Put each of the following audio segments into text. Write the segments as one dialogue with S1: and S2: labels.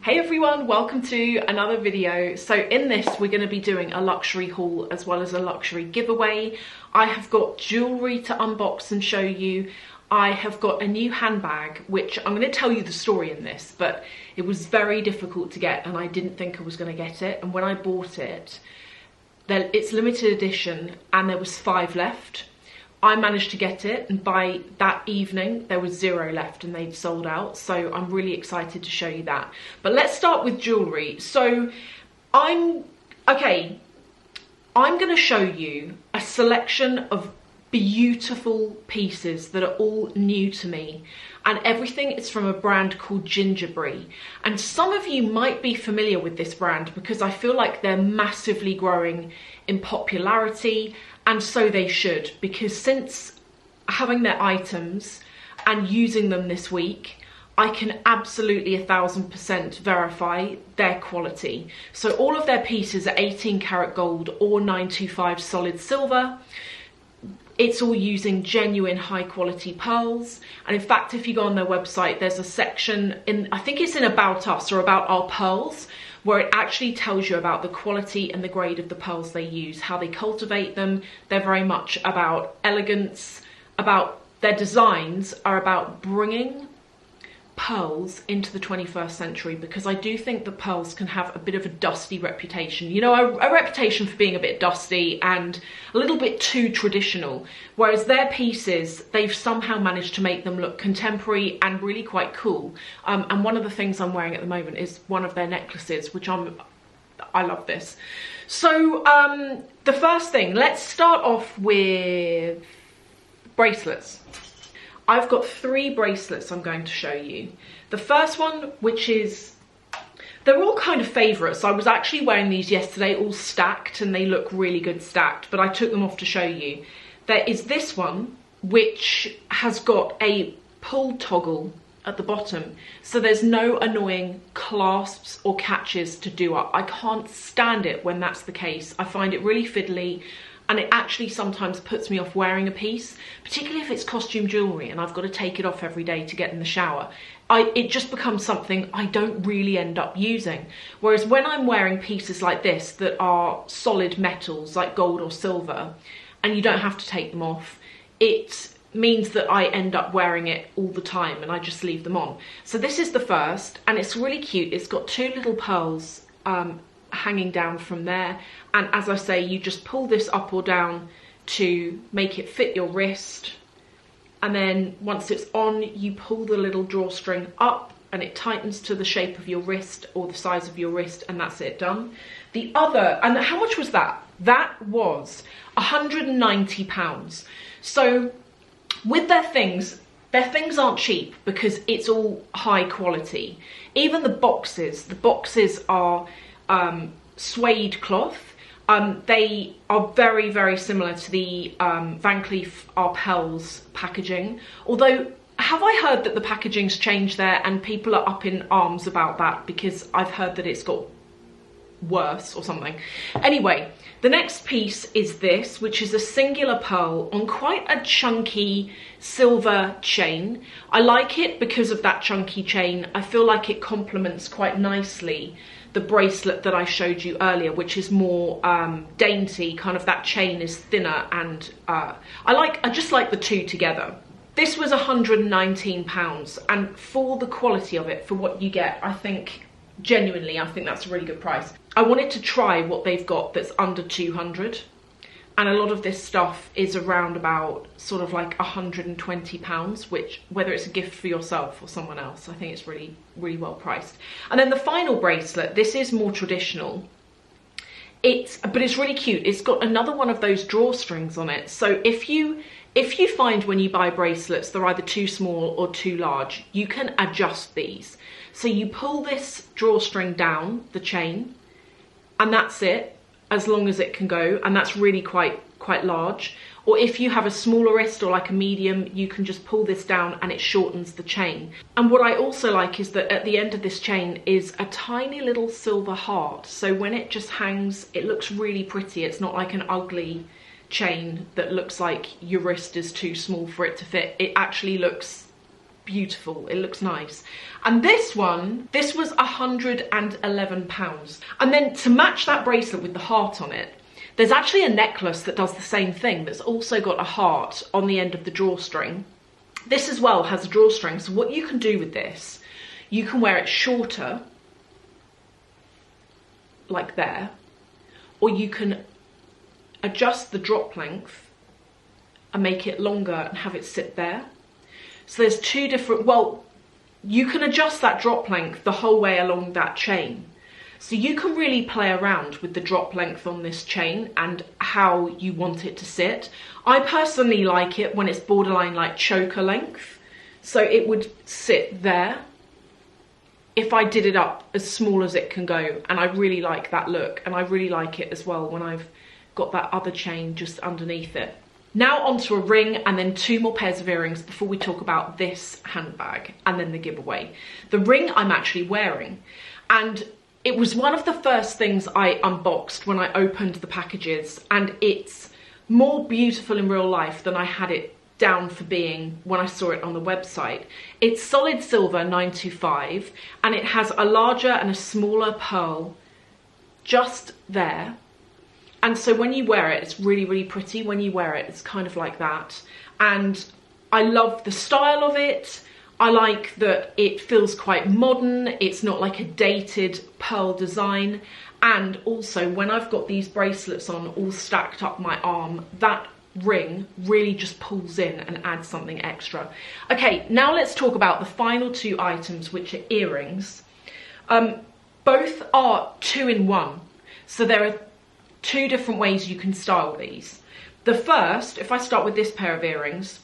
S1: Hey everyone, welcome to another video. So in this we're going to be doing a luxury haul as well as a luxury giveaway. I have got jewellery to unbox and show you. I have got a new handbag, which I'm going to tell you the story in this, but it was very difficult to get and I didn't think I was going to get it. And when I bought it, it's limited edition and there was 5 left. I managed to get it, and by that evening there was 0 left and they'd sold out, so I'm really excited to show you that. But let's start with jewellery. So I'm going to show you a selection of beautiful pieces that are all new to me, and everything is from a brand called Gingiberi. And some of you might be familiar with this brand because I feel like they're massively growing in popularity, and so they should, because since having their items and using them this week, I can absolutely 1000% verify their quality. So all of their pieces are 18 karat gold or 925 solid silver. It's all using genuine high quality pearls. And in fact, if you go on their website, there's a section in, I think it's in About Us or About Our Pearls, where it actually tells you about the quality and the grade of the pearls they use, how they cultivate them. They're very much about elegance, about their designs are about bringing pearls into the 21st century, because I do think that pearls can have a bit of a dusty reputation. You know, a reputation for being a bit dusty and a little bit too traditional, whereas their pieces, they've somehow managed to make them look contemporary and really quite cool. And one of the things I'm wearing at the moment is one of their necklaces, which I love this. So the first thing, let's start off with bracelets. I've got 3 bracelets I'm going to show you. The first one, which is, they're all kind of favourites. I was actually wearing these yesterday, all stacked, and they look really good stacked, but I took them off to show you. There is this one, which has got a pull toggle at the bottom, so there's no annoying clasps or catches to do up. I can't stand it when that's the case. I find it really fiddly, and it actually sometimes puts me off wearing a piece, particularly if it's costume jewellery and I've got to take it off every day to get in the shower. It just becomes something I don't really end up using. Whereas when I'm wearing pieces like this that are solid metals like gold or silver, and you don't have to take them off, it means that I end up wearing it all the time and I just leave them on. So this is the first, and it's really cute. It's got 2 little pearls hanging down from there, and as I say, you just pull this up or down to make it fit your wrist, and then once it's on, you pull the little drawstring up and it tightens to the shape of your wrist or the size of your wrist, and that's it, done. The other, and how much was that? That was £190. So with their things aren't cheap because it's all high quality. Even the boxes are suede cloth. They are very, very similar to the Van Cleef Arpels packaging. Although, have I heard that the packaging's changed there and people are up in arms about that because I've heard that it's got worse or something. Anyway, the next piece is this, which is a singular pearl on quite a chunky silver chain. I like it because of that chunky chain. I feel like it complements quite nicely the bracelet that I showed you earlier, which is more dainty, kind of that chain is thinner, and I just like the two together. This was £119, and for the quality of it, for what you get, I think, genuinely, I think that's a really good price. I wanted to try what they've got that's under 200, and a lot of this stuff is around about sort of like £120, which, whether it's a gift for yourself or someone else, I think it's really, really well priced. And then the final bracelet, this is more traditional. But it's really cute. It's got another one of those drawstrings on it. So if you find when you buy bracelets they're either too small or too large, you can adjust these. So you pull this drawstring down the chain, and that's it, as long as it can go, and that's really quite large. Or if you have a smaller wrist or like a medium, you can just pull this down and it shortens the chain. And what I also like is that at the end of this chain is a tiny little silver heart, so when it just hangs, it looks really pretty. It's not like an ugly chain that looks like your wrist is too small for it to fit. It actually looks beautiful, it looks nice. And this one, this was £111. And then to match that bracelet with the heart on it, there's actually a necklace that does the same thing that's also got a heart on the end of the drawstring. This as well has a drawstring, so what you can do with this, you can wear it shorter, like there, or you can adjust the drop length and make it longer and have it sit there. So there's two different, well, you can adjust that drop length the whole way along that chain. So you can really play around with the drop length on this chain and how you want it to sit. I personally like it when it's borderline like choker length. So it would sit there if I did it up as small as it can go. And I really like that look. And I really like it as well when I've got that other chain just underneath it. Now onto a ring and then 2 more pairs of earrings before we talk about this handbag and then the giveaway. The ring I'm actually wearing, and it was one of the first things I unboxed when I opened the packages, and it's more beautiful in real life than I had it down for being when I saw it on the website. It's solid silver 925 and it has a larger and a smaller pearl just there. And so when you wear it, it's really, really pretty. When you wear it, it's kind of like that. And I love the style of it. I like that it feels quite modern. It's not like a dated pearl design. And also when I've got these bracelets on all stacked up my arm, that ring really just pulls in and adds something extra. Okay, now let's talk about the final 2 items, which are earrings. Both are 2-in-1. So there are 2 different ways you can style these. The first, if I start with this pair of earrings,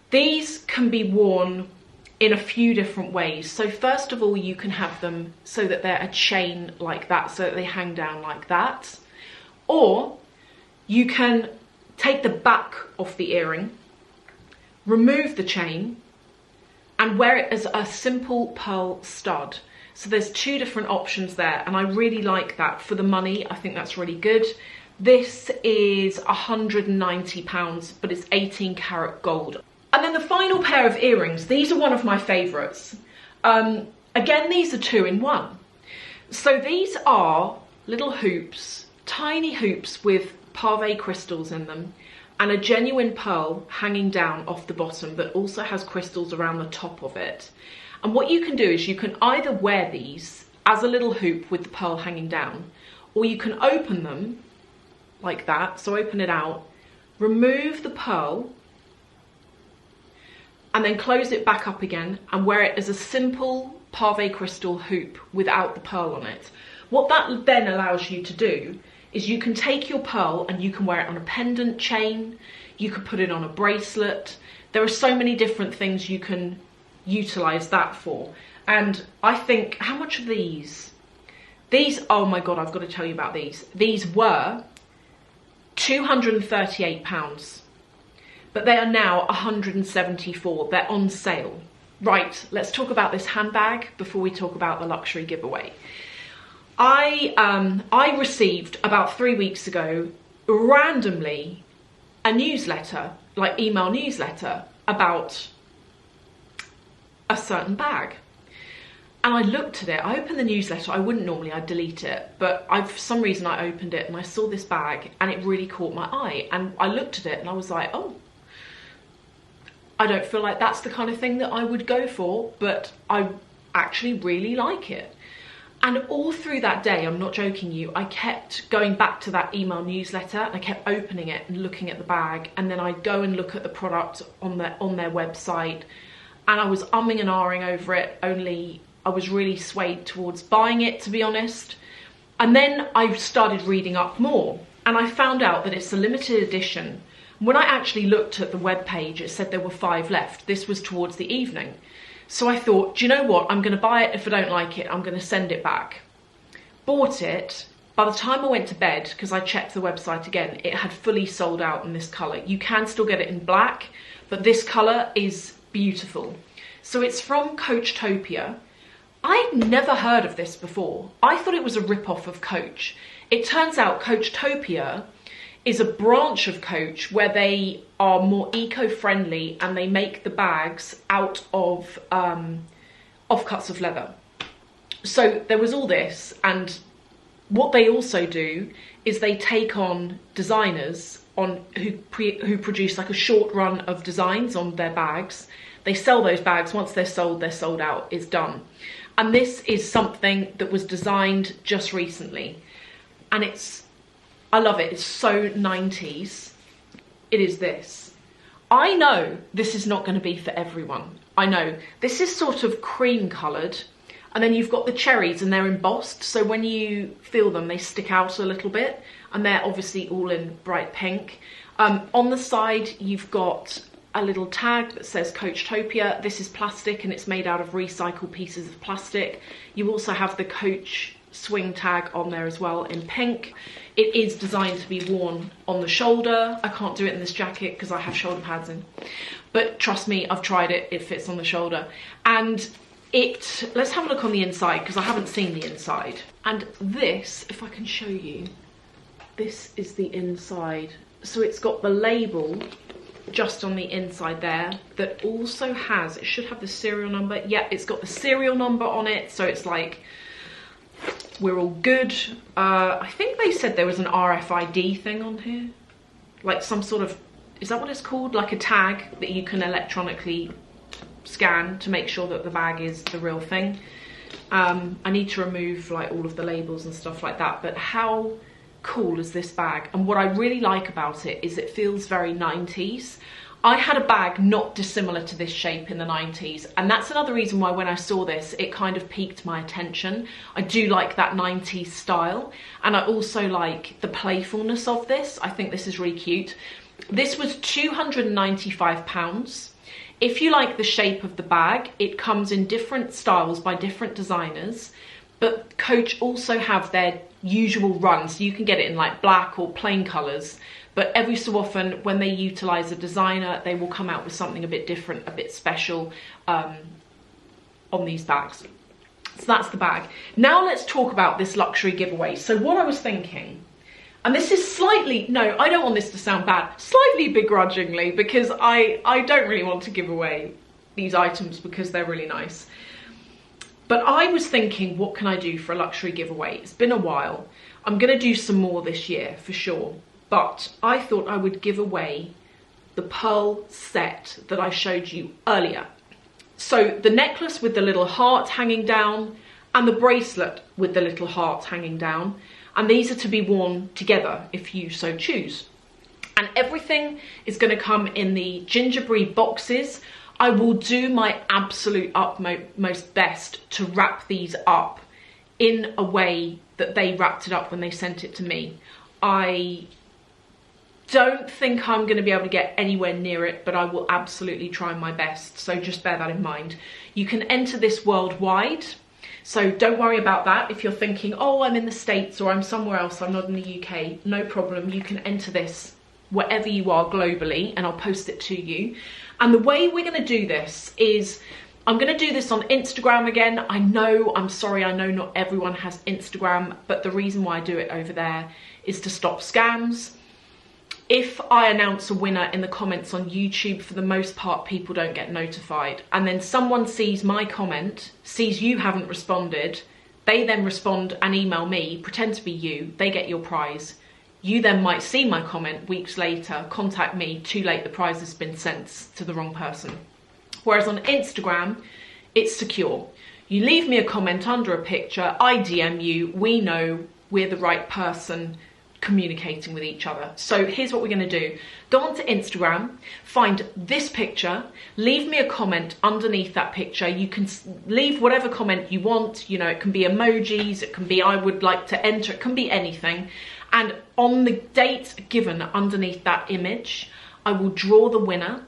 S1: these can be worn in a few different ways. So first of all, you can have them so that they're a chain like that, so that they hang down like that. Or you can take the back off the earring, remove the chain, and wear it as a simple pearl stud. So there's 2 different options there, and I really like that. For the money, I think that's really good. This is £190, but it's 18 karat gold. And then the final pair of earrings, these are one of my favourites. Again, these are 2-in-1. So these are little hoops, tiny hoops with pave crystals in them, and a genuine pearl hanging down off the bottom that also has crystals around the top of it. And what you can do is you can either wear these as a little hoop with the pearl hanging down, or you can open them like that. So open it out, remove the pearl, and then close it back up again and wear it as a simple pave crystal hoop without the pearl on it. What that then allows you to do is you can take your pearl and you can wear it on a pendant chain, you could put it on a bracelet. There are so many different things you can utilize that for. And I think, how much are these? These, oh my God, I've got to tell you about these. These were £238, but they are now £174. They're on sale. Right, let's talk about this handbag before we talk about the luxury giveaway. I received about 3 weeks ago, randomly, a newsletter, like email newsletter, about a certain bag. And I looked at it, I opened the newsletter, I wouldn't normally, I'd delete it, but for some reason I opened it and I saw this bag and it really caught my eye. And I looked at it and I was like, oh, I don't feel like that's the kind of thing that I would go for, but I actually really like it. And all through that day, I'm not joking you, I kept going back to that email newsletter and I kept opening it and looking at the bag, and then I'd go and look at the product on their website, and I was umming and ahhing over it, only I was really swayed towards buying it, to be honest. And then I started reading up more and I found out that it's a limited edition. When I actually looked at the webpage, it said there were 5 left. This was towards the evening. So I thought, do you know what? I'm going to buy it. If I don't like it, I'm going to send it back. Bought it. By the time I went to bed, because I checked the website again, it had fully sold out in this colour. You can still get it in black, but this colour is beautiful. So it's from Coachtopia. I'd never heard of this before. I thought it was a rip-off of Coach. It turns out Coachtopia is a branch of Coach where they are more eco-friendly and they make the bags out of offcuts of leather. So there was all this, and what they also do is they take on designers who produce like a short run of designs on their bags. They sell those bags. Once they're sold out, it's done. And this is something that was designed just recently, and I love it. It's so 90s. It is this. I know this is not going to be for everyone. I know. This is sort of cream coloured, and then you've got the cherries and they're embossed, so when you feel them they stick out a little bit, and they're obviously all in bright pink. On the side you've got a little tag that says Coachtopia. This is plastic and it's made out of recycled pieces of plastic. You also have the Coach swing tag on there as well in pink. It is designed to be worn on the shoulder. I can't do it in this jacket because I have shoulder pads in, but trust me, I've tried it, it fits on the shoulder. And let's have a look on the inside because I haven't seen the inside. And this, if I can show you, this is the inside. So it's got the label just on the inside there that also has, it should have the serial number. Yeah, it's got the serial number on it, so it's like we're all good. I think they said there was an RFID thing on here, like some sort of, is that what it's called, like a tag that you can electronically scan to make sure that the bag is the real thing. I need to remove like all of the labels and stuff like that, but how cool is this bag? And what I really like about it is it feels very 90s. I had a bag not dissimilar to this shape in the 90s, and that's another reason why when I saw this it kind of piqued my attention. I do like that 90s style, and I also like the playfulness of this. I think this is really cute. This was £295. If you like the shape of the bag, it comes in different styles by different designers, but Coach also have their usual run, so you can get it in like black or plain colours, but every so often when they utilise a designer, they will come out with something a bit different, a bit special on these bags. So that's the bag. Now let's talk about this luxury giveaway. So what I was thinking, and this is slightly, no, I don't want this to sound bad, slightly begrudgingly, because I don't really want to give away these items because they're really nice. But I was thinking, what can I do for a luxury giveaway? It's been a while. I'm going to do some more this year for sure. But I thought I would give away the pearl set that I showed you earlier. So the necklace with the little heart hanging down and the bracelet with the little heart hanging down. And these are to be worn together if you so choose. And everything is going to come in the Gingiberi boxes. I will do my absolute utmost best to wrap these up in a way that they wrapped it up when they sent it to me. I don't think I'm going to be able to get anywhere near it, but I will absolutely try my best, so just bear that in mind. You can enter this worldwide, so don't worry about that. If you're thinking, oh, I'm in the States or I'm somewhere else, I'm not in the UK, no problem. You can enter this wherever you are globally, and I'll post it to you. And the way we're going to do this is, I'm going to do this on Instagram again. I'm sorry, I know not everyone has Instagram, but the reason why I do it over there is to stop scams. If I announce a winner in the comments on YouTube, for the most part, people don't get notified. And then someone sees my comment, sees you haven't responded, they then respond and email me, pretend to be you, they get your prize. You then might see my comment weeks later, contact me, too late, the prize has been sent to the wrong person. Whereas on Instagram, it's secure. You leave me a comment under a picture, I DM you, we know we're the right person communicating with each other. So here's what we're going to do. Go onto Instagram, find this picture, leave me a comment underneath that picture. You can leave whatever comment you want. You know, it can be emojis, it can be I would like to enter, it can be anything. And on the date given underneath that image, I will draw the winner.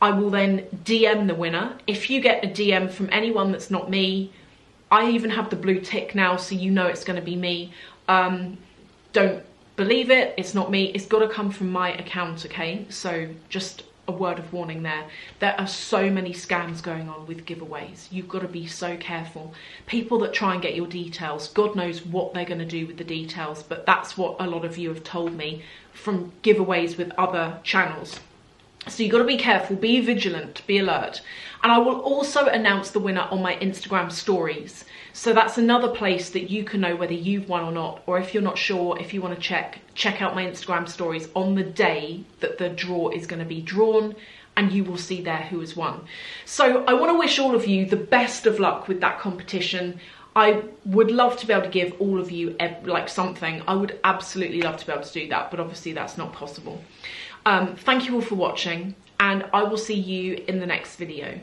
S1: I will then DM the winner. If you get a DM from anyone that's not me, I even have the blue tick now, so you know it's going to be me. Don't believe it, it's not me. It's got to come from my account, okay? So just a word of warning there. There are so many scams going on with giveaways. You've got to be so careful. People that try and get your details, God knows what they're going to do with the details, but that's what a lot of you have told me from giveaways with other channels. So you've got to be careful, be vigilant, be alert. And I will also announce the winner on my Instagram stories. So that's another place that you can know whether you've won or not, or if you're not sure, if you want to check out my Instagram stories on the day that the draw is going to be drawn, and you will see there who has won. So I want to wish all of you the best of luck with that competition. I would love to be able to give all of you like something. I would absolutely love to be able to do that, but obviously that's not possible. Thank you all for watching, and I will see you in the next video.